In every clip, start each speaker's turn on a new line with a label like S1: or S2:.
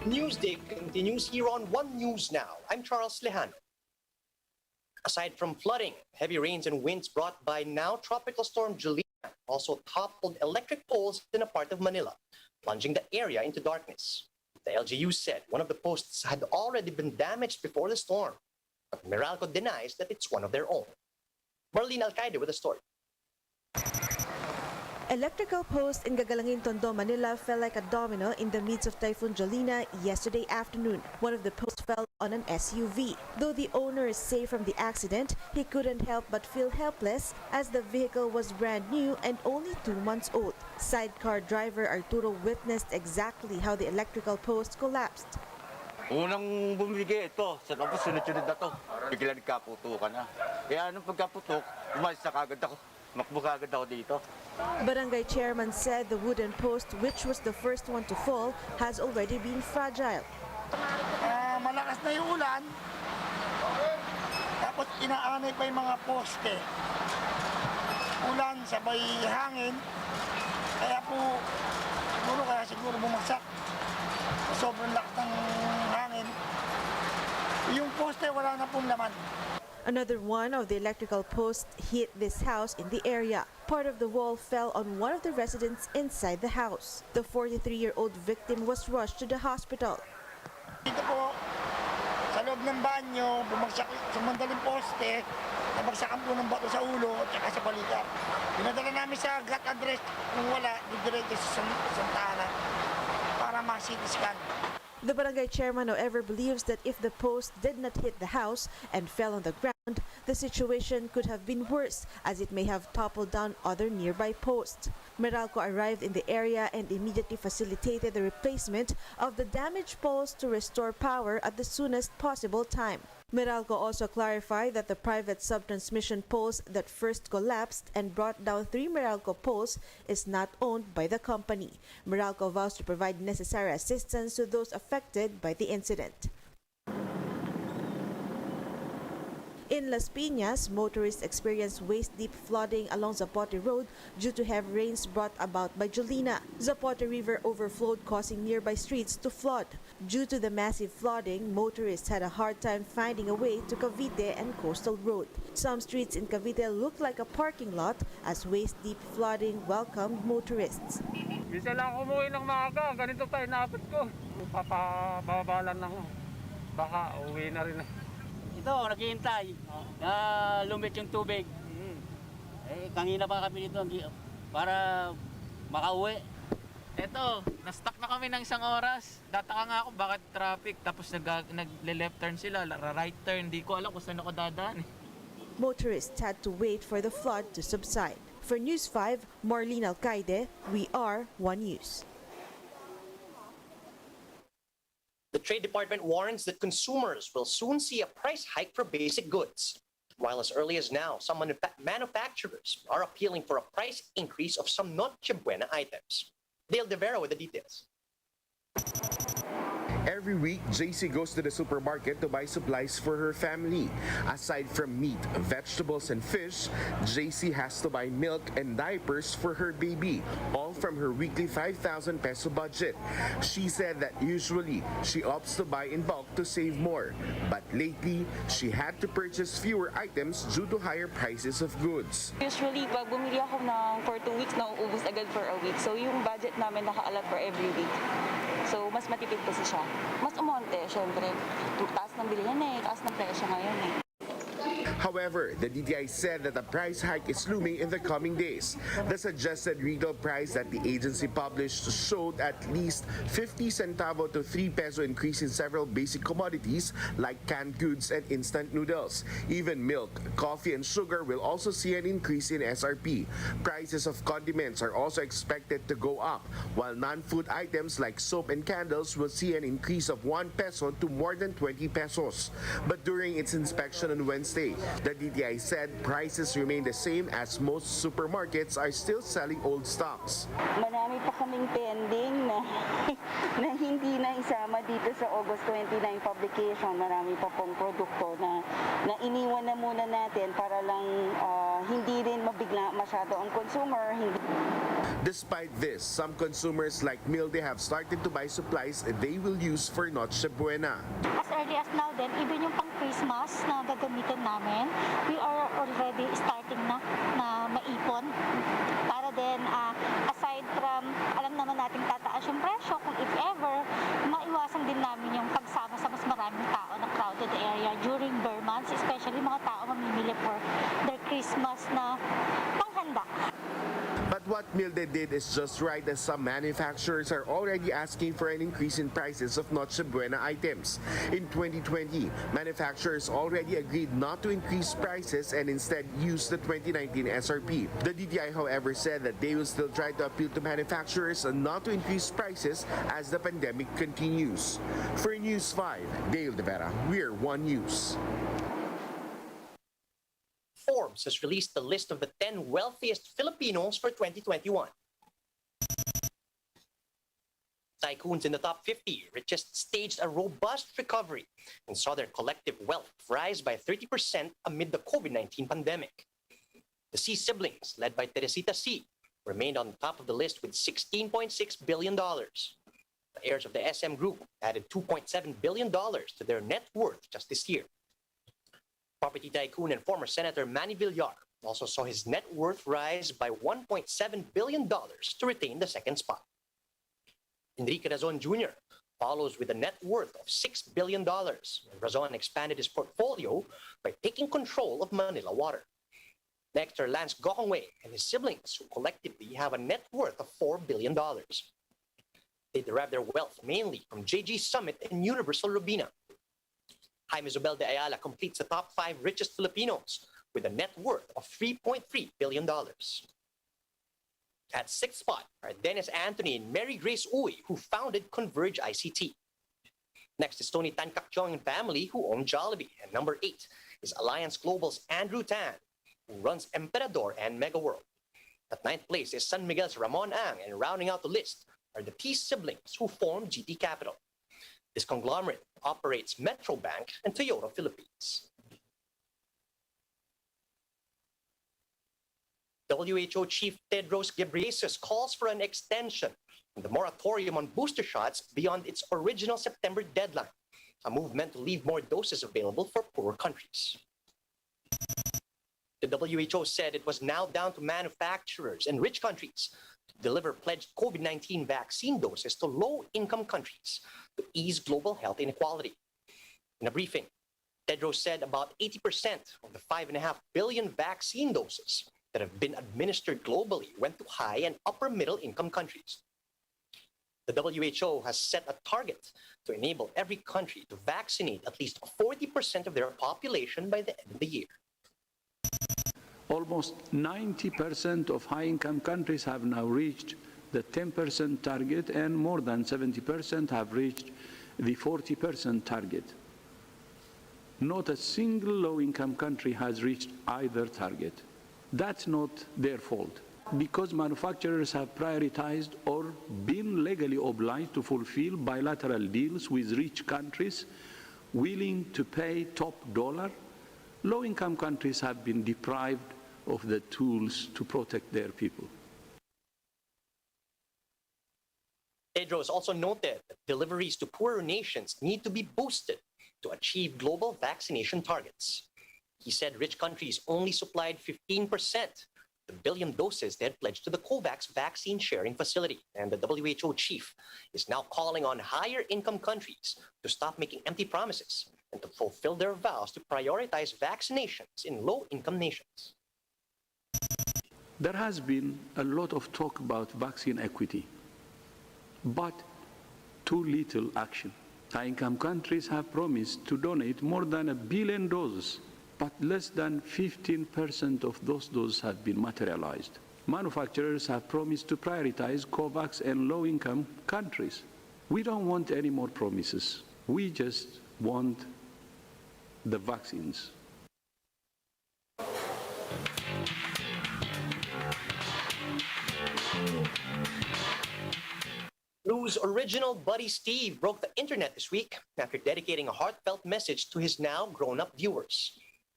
S1: Newsday continues here on One News Now. I'm Charles Lehan. Aside from flooding, heavy rains and winds brought by now Tropical Storm Juliana also toppled electric poles in a part of Manila, plunging the area into darkness. The LGU said one of the posts had already been damaged before the storm, but Meralco denies that it's one of their own. Marlene Alcaide with the story.
S2: Electrical posts in Gagalangin, Tondo, Manila fell like a domino in the midst of Typhoon Jolina yesterday afternoon. One of the posts fell on an SUV. Though the owner is safe from the accident, he couldn't help but feel helpless as the vehicle was brand new and only 2 months old. Sidecar driver Arturo witnessed exactly how the electrical post collapsed.
S3: Unang bumigay ito, sa tapos sunod-sunod na to. Bigla nagkaputukan na. Kaya anong pagkaputok, umalis na kagad ako. Makbo kagad ako dito.
S2: Barangay chairman said the wooden post, which was the first one to fall, has already been fragile.
S4: Malakas na yung ulan, tapos inaanay pa yung mga poste. Ulan, sabay hangin, kaya siguro bumagsak. Sobrang lakas ng hangin. Yung poste wala na pong laman.
S2: Another one of the electrical posts hit this house in the area. Part of the wall fell on one of the residents inside the house. The 43-year-old victim was rushed to the hospital.
S4: Dito po, sa loob ng banyo, bumagsak sa mandaling poste, nabagsakan po ng bato sa ulo at saka sa balikat. Pinadala namin sa gut address, kung wala, didiretso sa Santa para ma-CT scan.
S2: The barangay chairman, however, believes that if the post did not hit the house and fell on the ground, the situation could have been worse, as it may have toppled down other nearby posts. Meralco arrived in the area and immediately facilitated the replacement of the damaged poles to restore power at the soonest possible time. Meralco also clarified that the private sub-transmission poles that first collapsed and brought down 3 Meralco poles is not owned by the company. Meralco vows to provide necessary assistance to those affected by the incident. In Las Piñas, motorists experienced waist-deep flooding along Zapote Road due to heavy rains brought about by Jolina. Zapote River overflowed, causing nearby streets to flood. Due to the massive flooding, motorists had a hard time finding a way to Cavite and Coastal Road. Some streets in Cavite looked like a parking lot as waist-deep flooding welcomed motorists.
S5: Bisa lang umuwi ng maaga, ganito pa inabot ko. Papababalan lang ako. Baka uwi na rin.
S6: Ito, naghihintay na lumit yung tubig. Kanina pa kami dito para makauwi.
S7: Eto, na-stuck na kami ng 1 oras. Dataka nga ako bakit traffic. Tapos nagle-left turn sila, right turn. Di ko alam kung saan ako dadaan.
S2: Motorists had to wait for the flood to subside. For News 5, Marlene Alcaide, we are One News.
S1: The Trade Department warns that consumers will soon see a price hike for basic goods. While as early as now, some manufacturers are appealing for a price increase of some Noche Buena items. Dale De Vera with the details.
S8: Every week, JC goes to the supermarket to buy supplies for her family. Aside from meat, vegetables, and fish, JC has to buy milk and diapers for her baby, all from her weekly 5,000 peso budget. She said that usually she opts to buy in bulk to save more. But lately, she had to purchase fewer items due to higher prices of goods.
S9: Usually, pag bumili ako for 2 weeks, nauubos agad for a week. So yung budget namin nakaalat for every week. So mas matipid kasi siya. Mas umonte, syempre. Taas ng bilihan taas ng presyo ngayon
S8: However, the DTI said that a price hike is looming in the coming days. The suggested retail price that the agency published showed at least 50 centavo to 3 peso increase in several basic commodities like canned goods and instant noodles. Even milk, coffee, and sugar will also see an increase in SRP. Prices of condiments are also expected to go up, while non-food items like soap and candles will see an increase of 1 peso to more than 20 pesos. But during its inspection on Wednesday, The DTI said prices remain the same as most supermarkets are still selling old stocks.
S9: Marami pa kaming pending na, na hindi na isama dito sa August 29 publication. Marami pa pong produkto na iniwan na muna natin para lang hindi rin mabigla masyado ang consumer.
S8: Despite this, some consumers like Milde have started to buy supplies they will use for Noche Buena.
S10: As early as now then, even yung pang Christmas na gagamitin namin, we are already starting na maipon. Para din, aside from, alam naman natin tataas yung presyo, kung if ever, maiwasan din namin yung pagsama sa mas maraming tao na crowded area during Burr months, especially mga tao mamimili for their Christmas na panghanda.
S8: But what Milde did is just right, as some manufacturers are already asking for an increase in prices of Noche Buena items. In 2020, manufacturers already agreed not to increase prices and instead use the 2019 SRP. The DTI, however, said that they will still try to appeal to manufacturers not to increase prices as the pandemic continues. For News 5, Dale De Vera, we're One News.
S1: Forbes has released the list of the 10 wealthiest Filipinos for 2021. Tycoons in the top 50 richest staged a robust recovery and saw their collective wealth rise by 30% amid the COVID-19 pandemic. The C siblings, led by Teresita C, remained on top of the list with $16.6 billion. The heirs of the SM Group added $2.7 billion to their net worth just this year. Property tycoon and former Senator Manny Villar also saw his net worth rise by $1.7 billion to retain the second spot. Enrique Razon Jr. follows with a net worth of $6 billion. Razon expanded his portfolio by taking control of Manila Water. Next are Lance Gokongwei and his siblings, who collectively have a net worth of $4 billion. They derive their wealth mainly from JG Summit and Universal Robina. Jaime Zubel de Ayala completes the top 5 richest Filipinos with a net worth of $3.3 billion. At 6th spot are Dennis Anthony and Mary Grace Uy, who founded Converge ICT. Next is Tony Tan Caktiong and family, who own Jollibee. And number 8 is Alliance Global's Andrew Tan, who runs Emperador and Megaworld. At 9th place is San Miguel's Ramon Ang, and rounding out the list are the T siblings, who form GT Capital. This conglomerate operates Metro Bank and Toyota Philippines. WHO Chief Tedros Ghebreyesus calls for an extension of the moratorium on booster shots beyond its original September deadline, a move meant to leave more doses available for poorer countries. The WHO said it was now down to manufacturers and rich countries to deliver pledged COVID-19 vaccine doses to low-income countries to ease global health inequality. In a briefing, Tedros said about 80% of the 5.5 billion vaccine doses that have been administered globally went to high and upper middle income countries. The WHO has set a target to enable every country to vaccinate at least 40% of their population by the end of the year.
S11: Almost 90% of high-income countries have now reached the 10% target, and more than 70% have reached the 40% target. Not a single low-income country has reached either target. That's not their fault, because manufacturers have prioritized or been legally obliged to fulfill bilateral deals with rich countries willing to pay top dollar. Low-income countries have been deprived of the tools to protect their people.
S1: Tedros also noted that deliveries to poorer nations need to be boosted to achieve global vaccination targets. He said rich countries only supplied 15% of the billion doses they had pledged to the COVAX vaccine sharing facility. And the WHO chief is now calling on higher income countries to stop making empty promises and to fulfill their vows to prioritize vaccinations in low-income nations.
S11: There has been a lot of talk about vaccine equity, but too little action. High-income countries have promised to donate more than 1 billion doses, but less than 15% of those doses have been materialized. Manufacturers have promised to prioritize COVAX and low-income countries. We don't want any more promises. We just want the vaccines.
S1: Blue's original buddy Steve broke the internet this week after dedicating a heartfelt message to his now grown-up viewers.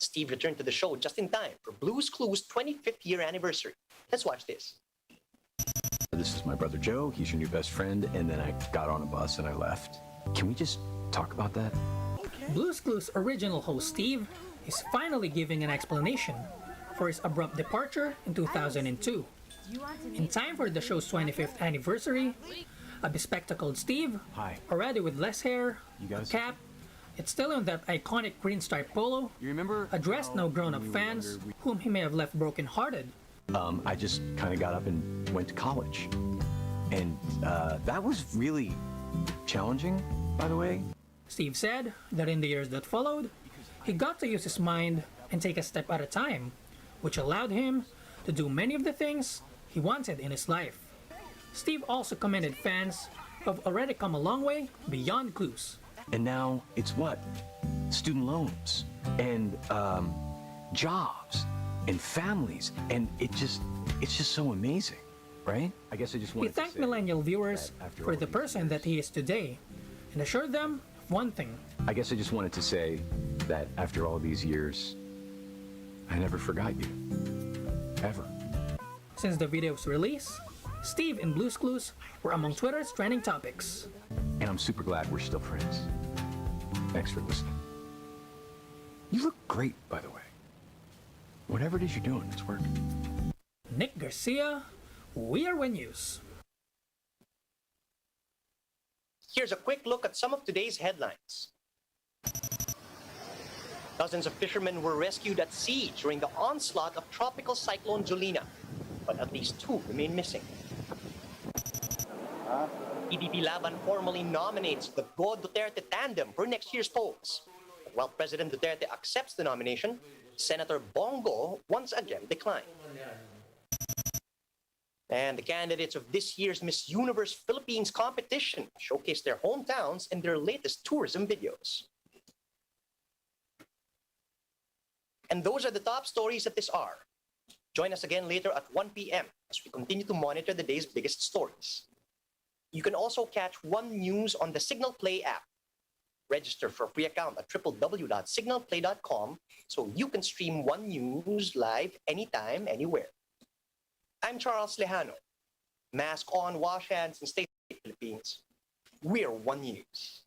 S1: Steve returned to the show just in time for Blue's Clues' 25th year anniversary. Let's watch this.
S12: This is my brother Joe. He's your new best friend. And then I got on a bus and I left. Can we just talk about that?
S13: Blue's Clues original host Steve is finally giving an explanation for his abrupt departure in 2002. In time for the show's 25th anniversary, a bespectacled Steve,
S12: Hi.
S13: already with less hair, a cap, it's still in that iconic green striped polo,
S12: You remember?
S13: addressed no grown-up fans whom he may have left broken-hearted.
S12: I just kind of got up and went to college. And that was really challenging, by the way.
S13: Steve said that in the years that followed, he got to use his mind and take a step at a time, which allowed him to do many of the things he wanted in his life. Steve also commended fans who have already come a long way beyond Clues.
S12: And now it's what? Student loans and jobs and families. And it's just so amazing, right? I guess I just
S13: He
S12: wanted to
S13: thanked
S12: say
S13: millennial viewers
S12: that after
S13: for
S12: all
S13: the
S12: these
S13: person
S12: years-
S13: that he is today and assured them of one thing.
S12: I guess I just wanted to say that after all these years, I never forgot you. Ever.
S13: Since the video's release, Steve and Blue's Clues were among Twitter's trending topics.
S12: And I'm super glad we're still friends. Thanks for listening. You look great, by the way. Whatever it is you're doing, it's working.
S13: Nick Garcia, We Are When News.
S1: Here's a quick look at some of today's headlines. Dozens of fishermen were rescued at sea during the onslaught of tropical cyclone Julina, but at least 2 remain missing. PDP Laban formally nominates the Go Duterte tandem for next year's polls. But while President Duterte accepts the nomination, Senator Bongo once again declined. And the candidates of this year's Miss Universe Philippines competition showcased their hometowns and their latest tourism videos. And those are the top stories at this hour. Join us again later at 1 p.m. as we continue to monitor the day's biggest stories. You can also catch One News on the Signal Play app. Register for a free account at www.signalplay.com so you can stream One News live anytime, anywhere. I'm Charles Lejano. Mask on, wash hands, and stay safe, Philippines. We're One News.